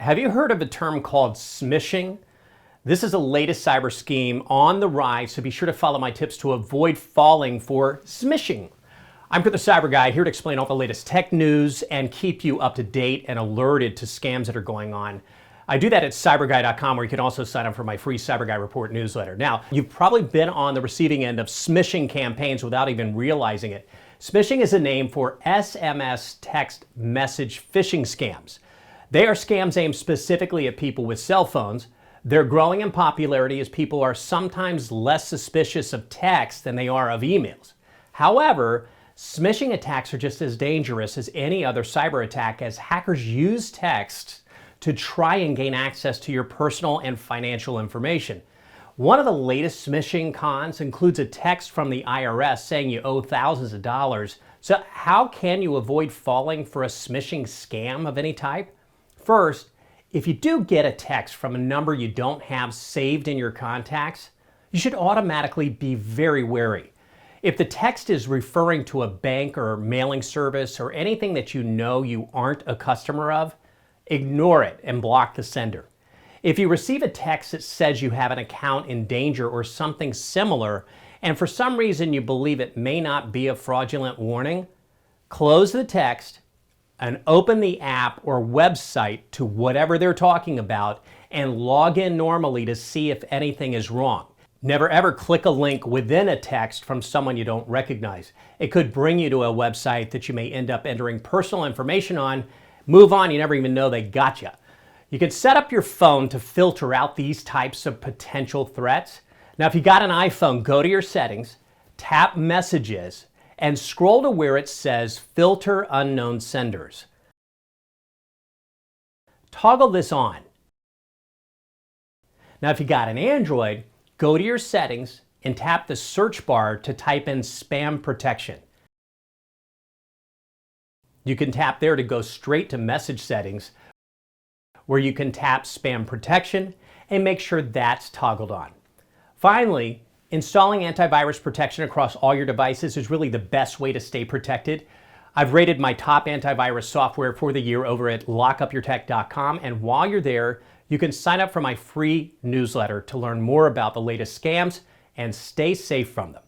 Have you heard of a term called smishing? This is the latest cyber scheme on the rise, so be sure to follow my tips to avoid falling for smishing. I'm the CyberGuy, here to explain all the latest tech news and keep you up to date and alerted to scams that are going on. I do that at cyberguy.com, where you can also sign up for my free CyberGuy Report newsletter. Now, you've probably been on the receiving end of smishing campaigns without even realizing it. Smishing is a name for SMS text message phishing scams. They are scams aimed specifically at people with cell phones. They're growing in popularity as people are sometimes less suspicious of text than they are of emails. However, smishing attacks are just as dangerous as any other cyber attack, as hackers use text to try and gain access to your personal and financial information. One of the latest smishing cons includes a text from the IRS saying you owe thousands of dollars. So how can you avoid falling for a smishing scam of any type? First, if you do get a text from a number you don't have saved in your contacts, you should automatically be very wary. If the text is referring to a bank or mailing service or anything that you know you aren't a customer of, ignore it and block the sender. If you receive a text that says you have an account in danger or something similar, and for some reason you believe it may not be a fraudulent warning, close the text and open the app or website to whatever they're talking about and log in normally to see if anything is wrong. Never ever click a link within a text from someone you don't recognize. It could bring you to a website that you may end up entering personal information on. Move on, you never even know they got you. You can set up your phone to filter out these types of potential threats. Now, if you got an iPhone, go to your settings, tap Messages, and scroll to where it says Filter Unknown Senders. Toggle this on. Now, if you got an Android, go to your settings and tap the search bar to type in Spam Protection. You can tap there to go straight to Message Settings, where you can tap Spam Protection and make sure that's toggled on. Finally, installing antivirus protection across all your devices is really the best way to stay protected. I've rated my top antivirus software for the year over at lockupyourtech.com, and while you're there, you can sign up for my free newsletter to learn more about the latest scams and stay safe from them.